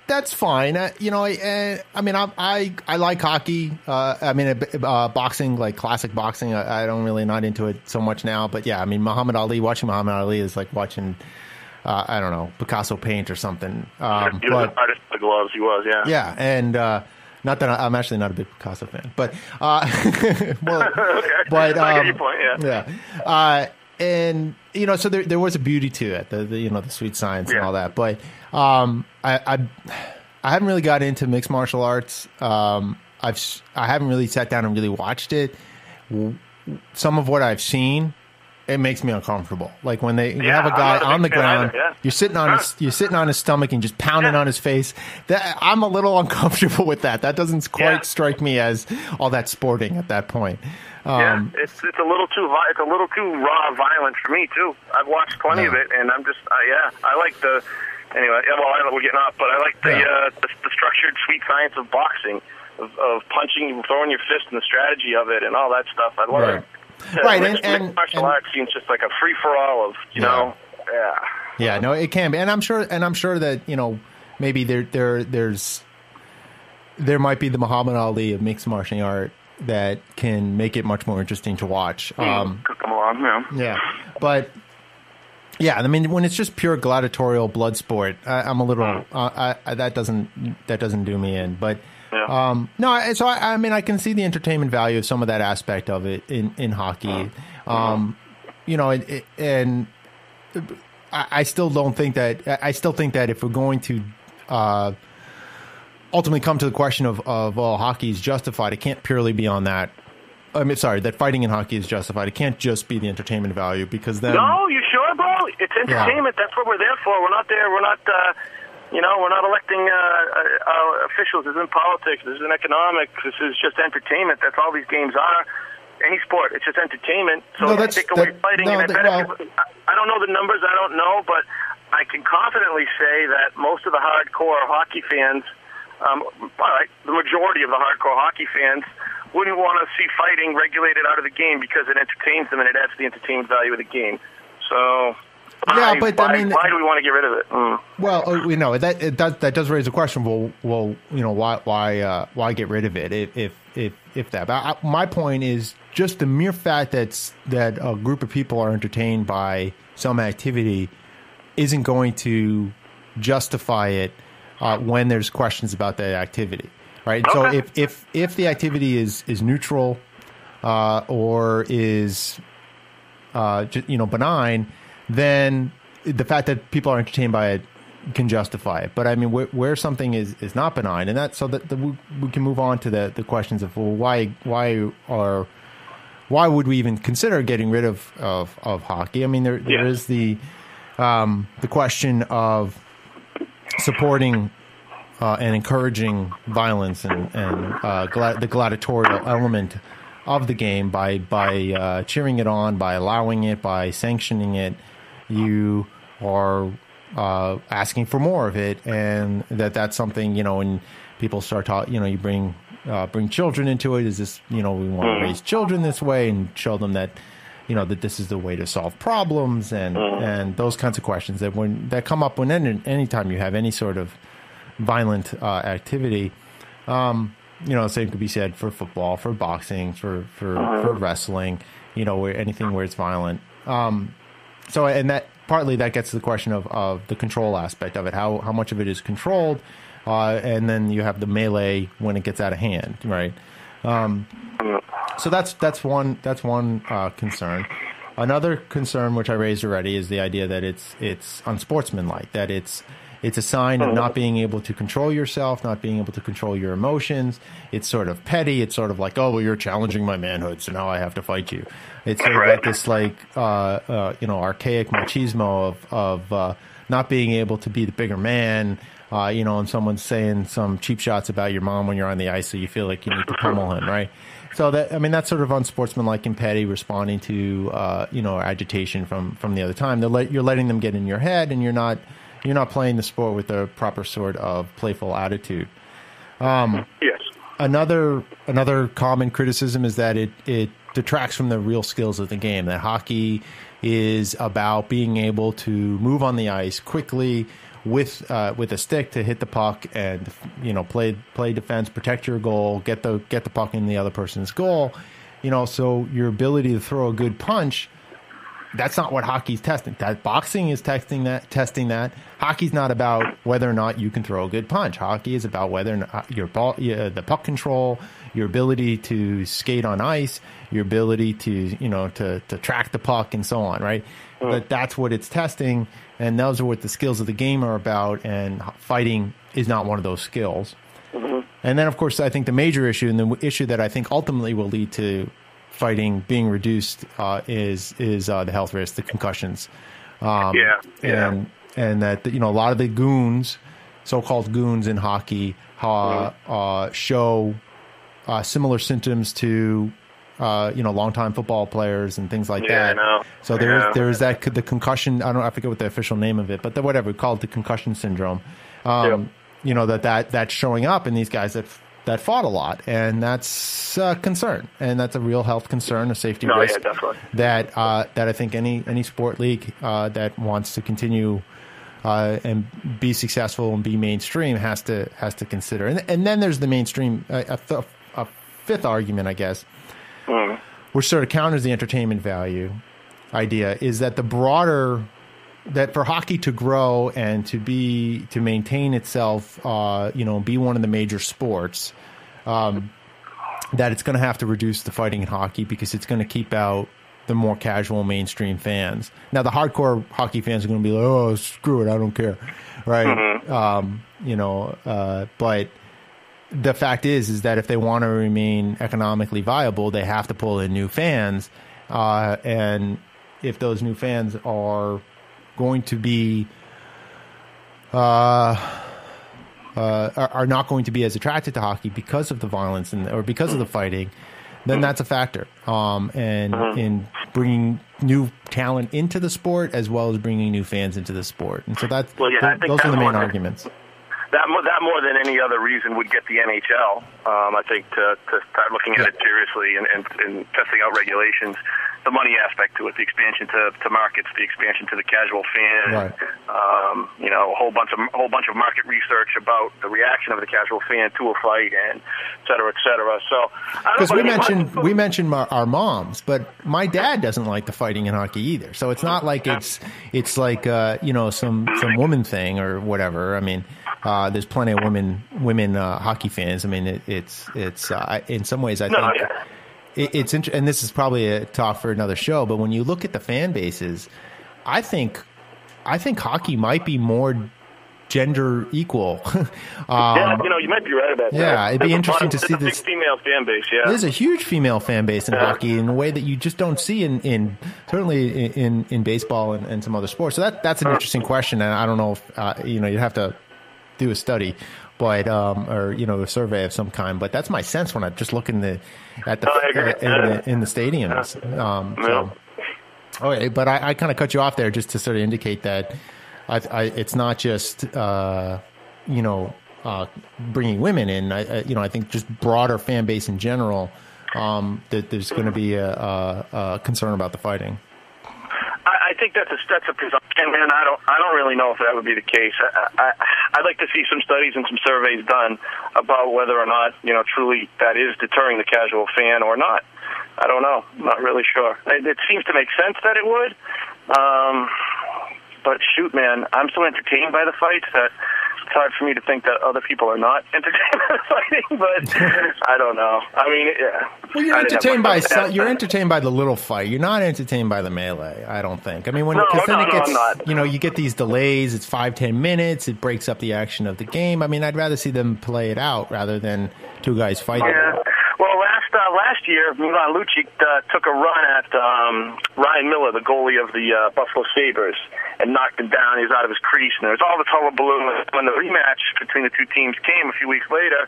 that's fine. I like hockey. Boxing, like classic boxing, I don't really not into it so much now. But yeah, watching Muhammad Ali is like watching, I don't know, Picasso paint or something. He was an artist with the gloves. He was, yeah. Yeah, and not that I'm actually not a big Picasso fan, but okay. But I get your point. Yeah. And so there was a beauty to it, the sweet science and all that. But I haven't really got into mixed martial arts. I haven't really sat down and really watched it. Some of what I've seen, it makes me uncomfortable. Like when you have a guy on the ground, you're sitting on his stomach and just pounding on his face. I'm a little uncomfortable with that. That doesn't quite strike me as all that sporting at that point. It's a little too raw violent for me too. I've watched plenty of it, and I'm just I like the Anyway, well, I know we're getting off, but I like the structured, sweet science of boxing, of punching, throwing your fist, and the strategy of it, and all that stuff. I love it. Right, and martial arts seems just like a free for all of you know. Yeah. Yeah, no, it can be, and I'm sure that maybe there might be the Muhammad Ali of mixed martial art that can make it much more interesting to watch. Could come along, yeah, but. Yeah, I mean, when it's just pure gladiatorial blood sport, I'm a little that doesn't do me in. But no, so I mean, I can see the entertainment value of some of that aspect of it in hockey. And I still don't think that. I still think that if we're going to ultimately come to the question of hockey is justified, it can't purely be on that. I mean, sorry, that fighting in hockey is justified. It can't just be the entertainment value because then. No, you sure, bro? It's entertainment. Yeah. That's what we're there for. We're not there. We're not. We're not electing officials. This isn't politics. This isn't economics. This is just entertainment. That's all these games are. Any sport, it's just entertainment. So take away fighting. I don't know the numbers. I don't know, but I can confidently say that most of the hardcore hockey fans, the majority of the hardcore hockey fans, wouldn't want to see fighting regulated out of the game because it entertains them and it adds to the entertainment value of the game. So, why do we want to get rid of it? Well, that does raise a question. Well, why get rid of it if that? But my point is just the mere fact that a group of people are entertained by some activity isn't going to justify it when there's questions about that activity. Right. Okay. So if the activity is neutral or is benign, then the fact that people are entertained by it can justify it. But I mean, where something is not benign, and that we can move on to the questions of why would we even consider getting rid of hockey? I mean, there is the question of supporting. And encouraging violence and the gladiatorial element of the game by cheering it on, by allowing it, by sanctioning it, you are asking for more of it, and that's something when people start talking, you bring children into it. Is this we want to raise children this way and show them that that this is the way to solve problems and those kinds of questions that come up anytime you have any sort of violent activity. Same could be said for football, for boxing, for wrestling, where anything where it's violent. So and that partly that gets to the question of the control aspect of it, how much of it is controlled, and then you have the melee when it gets out of hand, right? So that's one concern. Another concern, which I raised already, is the idea that it's unsportsmanlike, that it's a sign of not being able to control yourself, not being able to control your emotions. It's sort of petty. It's sort of like, oh, well, you're challenging my manhood, so now I have to fight you. It's sort of like this, archaic machismo of not being able to be the bigger man. And someone's saying some cheap shots about your mom when you're on the ice, so you feel like you need to pummel him, right? So that's sort of unsportsmanlike and petty, responding to agitation from the other time. You're letting them get in your head, and you're not playing the sport with a proper sort of playful attitude. Yes. Another common criticism is that it detracts from the real skills of the game. That hockey is about being able to move on the ice quickly with a stick to hit the puck and play defense, protect your goal, get the puck in the other person's goal. So your ability to throw a good punch. That's not what hockey's testing. That boxing is testing that. Hockey's not about whether or not you can throw a good punch. Hockey is about whether or not the puck control, your ability to skate on ice, your ability to track the puck and so on, right? That's what it's testing, and those are what the skills of the game are about, and fighting is not one of those skills. Mm-hmm. And then, of course, I think the major issue, and the issue that I think ultimately will lead to fighting being reduced is the health risks, the concussions, and that a lot of the goons, so-called goons in hockey, show similar symptoms to longtime football players and things like Yeah, that. I know. So there's the concussion. I forget what the official name of it, but whatever we call it, the concussion syndrome. That's showing up in these guys that fought a lot, and that's a concern, and that's a real health concern, a safety risk. Yeah, definitely. That I think any sport league that wants to continue and be successful and be mainstream has to consider. And then there's the mainstream, a fifth argument, I guess, which sort of counters the entertainment value idea, is that that for hockey to grow and to maintain itself, be one of the major sports, that it's going to have to reduce the fighting in hockey because it's going to keep out the more casual mainstream fans. Now, the hardcore hockey fans are going to be like, "Oh, screw it, I don't care," right? But the fact is that if they want to remain economically viable, they have to pull in new fans, and if those new fans are going to be are not going to be as attracted to hockey because of the violence or because of the fighting, then that's a factor. In bringing new talent into the sport as well as bringing new fans into the sport, and so those are the main arguments. That more than any other reason would get the NHL, I think, to start looking at it seriously and testing out regulations. The money aspect to it, the expansion to markets, the expansion to the casual fan, right. A whole bunch of market research about the reaction of the casual fan to a fight, and et cetera, et cetera. So, because we mentioned our moms, but my dad doesn't like the fighting in hockey either. So it's not like it's like some woman thing or whatever. I mean, there's plenty of women hockey fans. I mean, it's in some ways I think. It's and this is probably a talk for another show, but when you look at the fan bases, I think hockey might be more gender equal. You might be right about that. Yeah, it'd be interesting to see this. Big female fan base, yeah. There's a huge female fan base in hockey in a way that you just don't see certainly in baseball and some other sports. So that's an interesting question, and I don't know if you'd have to do a study. But a survey of some kind. But that's my sense when I just look in the stadiums. Okay, but I kind of cut you off there just to sort of indicate that it's not just bringing women in. I think just broader fan base in general. That there's going to be a concern about the fighting. I think that's a presumption, and I don't really know if that would be the case. I'd like to see some studies and some surveys done about whether or not truly that is deterring the casual fan or not. I don't know. I'm not really sure. It seems to make sense that it would, but shoot, man, I'm so entertained by the fights that it's hard for me to think that other people are not entertained by the fighting, but I don't know. I mean, yeah. Well, you're entertained by the little fight. You're not entertained by the melee, I don't think. I mean, I'm not. You get these delays. It's 5-10 minutes. It breaks up the action of the game. I mean, I'd rather see them play it out rather than two guys fighting. Yeah. Well, last year, Milan Lucic took a run at Ryan Miller, the goalie of the Buffalo Sabres, and knocked him down. He was out of his crease, and there was all this hullabaloo. When the rematch between the two teams came a few weeks later,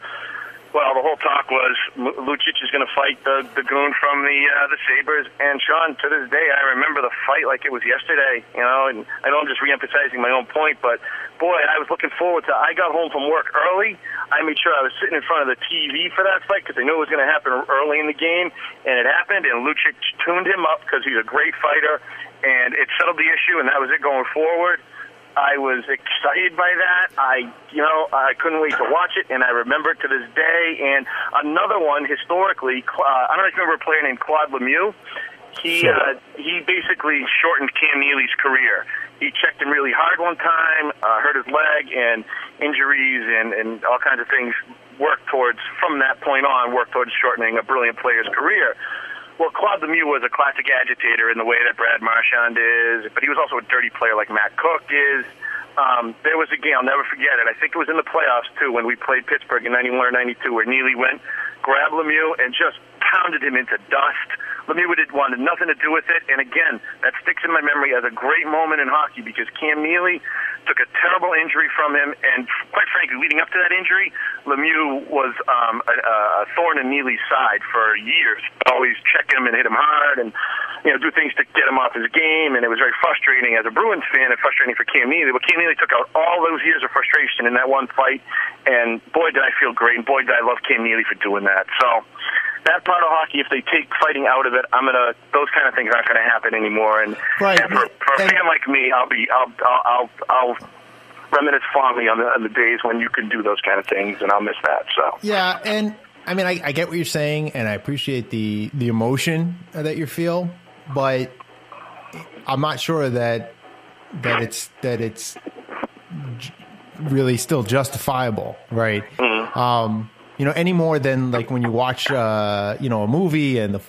well, the whole talk was Lucic is going to fight the goon from the Sabres. And, Sean, to this day, I remember the fight like it was yesterday, and I know I'm just reemphasizing my own point, but, boy, I was looking forward to I got home from work early. I made sure I was sitting in front of the TV for that fight because I knew it was going to happen early in the game, and it happened, and Lucic tuned him up because he's a great fighter, and it settled the issue, and that was it going forward. I was excited by that. I couldn't wait to watch it, and I remember it to this day. And another one, historically, I don't know if you remember a player named Claude Lemieux. He basically shortened Cam Neely's career. He checked him really hard one time, hurt his leg, and injuries and all kinds of things from that point on, worked towards shortening a brilliant player's career. Well, Claude Lemieux was a classic agitator in the way that Brad Marchand is, but he was also a dirty player like Matt Cook is. There was a game, I'll never forget it. I think it was in the playoffs, too, when we played Pittsburgh in 91 or 92, where Neely went, grabbed Lemieux, and just pounded him into dust Lemieux wanted nothing to do with it. And again, that sticks in my memory as a great moment in hockey because Cam Neely took a terrible injury from him, and quite frankly, leading up to that injury, Lemieux was a thorn in Neely's side for years. Always check him and hit him hard, and do things to get him off his game, and it was very frustrating as a Bruins fan and frustrating for Cam Neely. But Cam Neely took out all those years of frustration in that one fight, and boy, did I feel great, and boy, did I love Cam Neely for doing that. So that part of hockey, if they take fighting out of it, those kind of things aren't going to happen anymore. And, right. and for a fan like me, I'll reminisce fondly on the days when you could do those kind of things, and I'll miss that. So yeah, and I mean, I get what you're saying, and I appreciate the emotion that you feel, but I'm not sure that it's really still justifiable, right? Mm-hmm. Any more than like when you watch a movie and the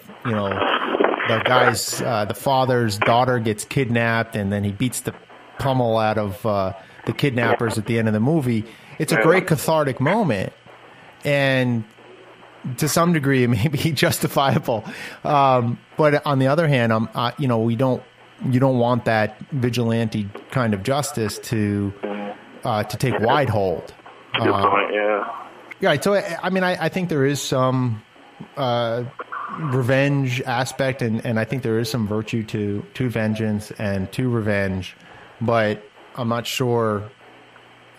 the father's daughter gets kidnapped and then he beats the pummel out of the kidnappers at the end of the movie. It's a great cathartic moment, and to some degree it may be justifiable. But on the other hand, you don't want that vigilante kind of justice to take wide hold. Good point, yeah. Right. So, I mean, I think there is some revenge aspect, and I think there is some virtue to vengeance and to revenge, but I'm not sure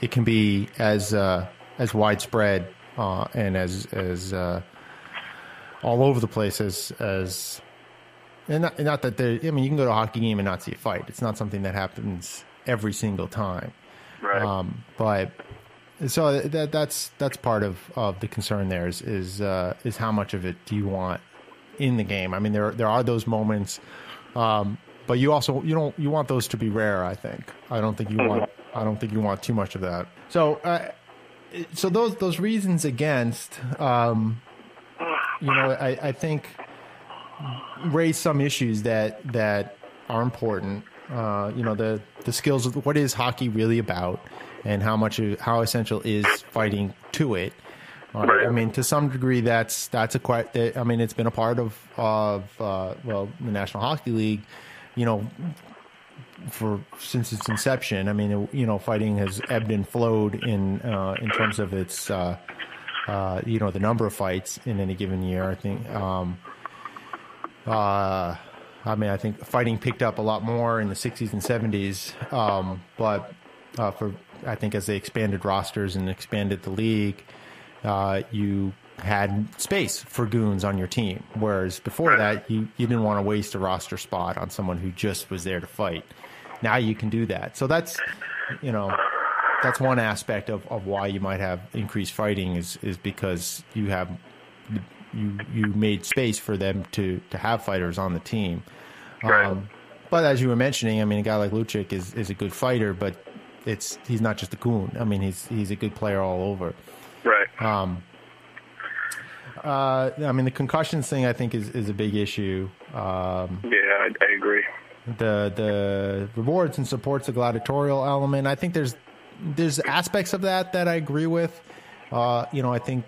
it can be as widespread and as all over the place as and not that I mean, you can go to a hockey game and not see a fight. It's not something that happens every single time. Right. But so that's part of the concern there is how much of it do you want in the game? I mean, there are those moments, but you want those to be rare. I think I don't think you want too much of that. So those reasons against, I think raise some issues that are important. The skills of what is hockey really about, and how essential is fighting to it. Right. I mean, to some degree, it's been a part of the National Hockey League, since its inception. I mean, fighting has ebbed and flowed in terms of its the number of fights in any given year. I think. I think fighting picked up a lot more in the 60s and 70s, but I think as they expanded rosters and expanded the league, you had space for goons on your team, whereas before that, you didn't want to waste a roster spot on someone who just was there to fight. Now you can do that. So that's one aspect of why you might have increased fighting is because you made space for them to have fighters on the team. Right. But as you were mentioning, I mean, a guy like Lucic is a good fighter, but he's not just a goon. I mean, he's a good player all over. Right. I mean, the concussions thing I think is a big issue. I agree. The rewards and supports the gladiatorial element. I think there's aspects of that I agree with. I think,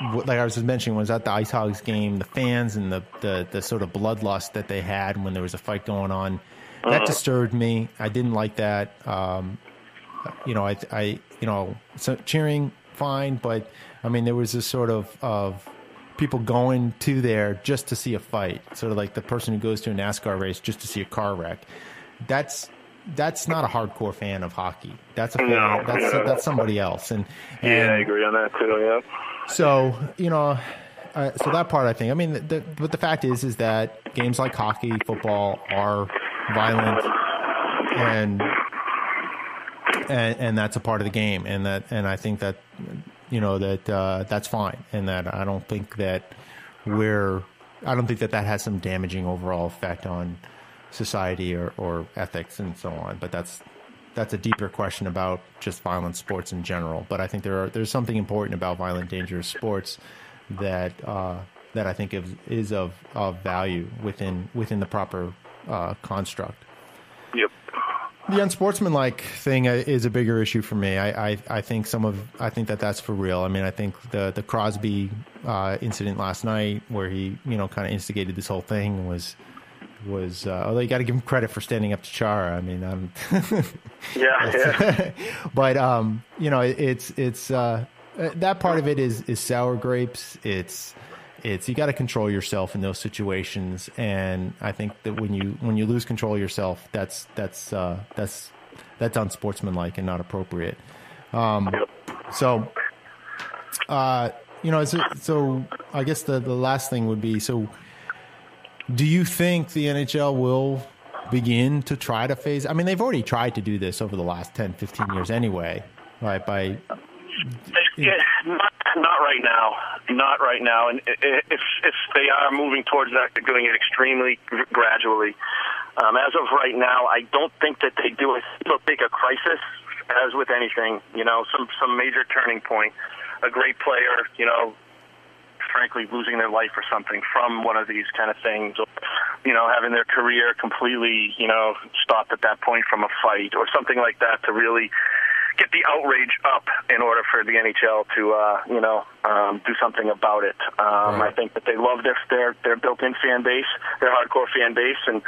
like I was just mentioning, was at the Ice Hogs game, the fans and the sort of bloodlust that they had when there was a fight going on, that disturbed me. I didn't like that. So cheering, fine, but I mean, there was this sort of people going to there just to see a fight, sort of like the person who goes to a NASCAR race just to see a car wreck. That's not a hardcore fan of hockey. That's that's somebody else. And I agree on that too. Yeah. So so that part I think. I mean, but the fact is that games like hockey, football are violent, and that's a part of the game, and I think that that's fine, and that I don't think that that has some damaging overall effect on society or ethics and so on. But that's a deeper question about just violent sports in general. But I think there's something important about violent, dangerous sports that I think is of value within the proper construct. Yep. The unsportsmanlike thing is a bigger issue for me. I think that's for real. I mean, I think the Crosby incident last night, where he kind of instigated this whole thing, was although you got to give him credit for standing up to Chara. I mean, yeah. But it's that part of it is sour grapes. It's you got to control yourself in those situations, and I think that when you lose control of yourself, that's unsportsmanlike and not appropriate. So I guess the last thing would be, so do you think the NHL will begin to try to phase? I mean, they've already tried to do this over the last 10, 15 years anyway, right? Not right now. Not right now. And if they are moving towards that, they're doing it extremely gradually. As of right now, I don't think that they do. They'll take a crisis, as with anything, some major turning point. A great player, frankly, losing their life or something from one of these kind of things, or, having their career completely, stopped at that point from a fight or something like that, to really get the outrage up in order for the NHL to, do something about it. I think that they love their built-in fan base, their hardcore fan base, and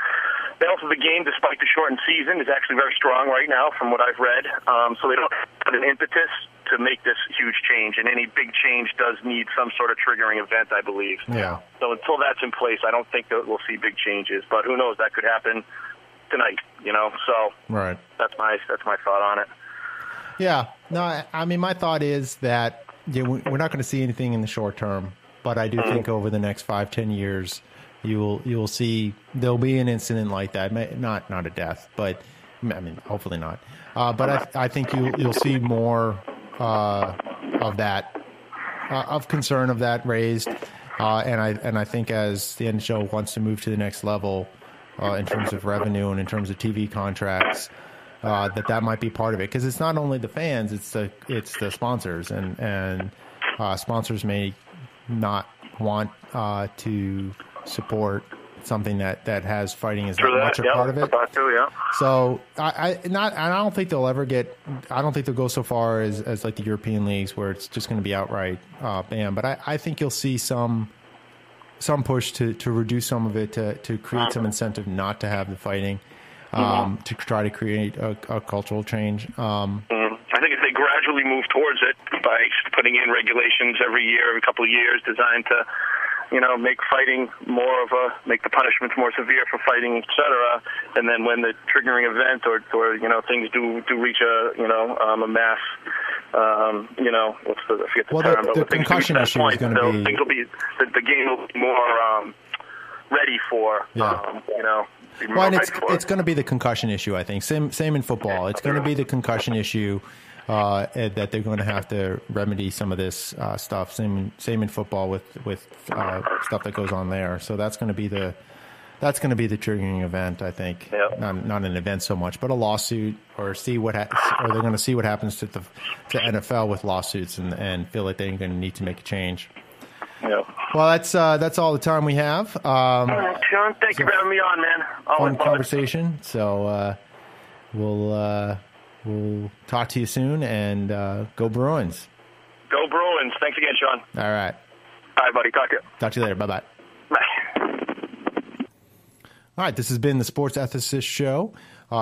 the health of the game, despite the shortened season, is actually very strong right now, from what I've read. So they don't put an impetus to make this huge change, and any big change does need some sort of triggering event, I believe. Yeah. So until that's in place, I don't think that we'll see big changes. But who knows? That could happen tonight. So right. That's my thought on it. Yeah. No, I mean, my thought is that we're not going to see anything in the short term, but I do think over the next 5-10 years, you'll see there'll be an incident like that. Not a death, but I mean, hopefully not. But I think you'll see more of that, of concern of that raised, and I think as the NHL wants to move to the next level in terms of revenue and in terms of TV contracts, that might be part of it, because it's not only the fans, it's the sponsors, and sponsors may not want to support something that has fighting as much a part of it. So I don't think they'll ever get. I don't think they'll go so far as like the European leagues, where it's just going to be outright banned. But I think you'll see some push to reduce some of it, to create some incentive not to have the fighting, to try to create a cultural change. I think if they gradually move towards it by putting in regulations every year, every couple of years, designed to make fighting make the punishments more severe for fighting, etc. And then when the triggering event or things do reach a mass, I forget the term. The concussion issue is going to be. Things will be the game will be more ready for. Well, and it's going to be the concussion issue, I think. Same in football. It's going to be the concussion issue that they're going to have to remedy some of this stuff. Same in football with stuff that goes on there. So that's going to be the triggering event, I think. Yep. Not an event so much, but a lawsuit, or they're going to see what happens to NFL with lawsuits and feel like they're going to need to make a change. Yeah. Well, that's all the time we have. All right, Sean, thank you for having me on, man. Fun conversation. So we'll talk to you soon, and go Bruins. Go Bruins. Thanks again, Sean. All right. All right, buddy. Talk to you later. Bye-bye. Bye. All right, this has been the Sports Ethicist Show.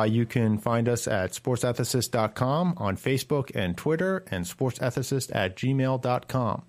You can find us at sportsethicist.com, on Facebook and Twitter, and sportsethicist@gmail.com.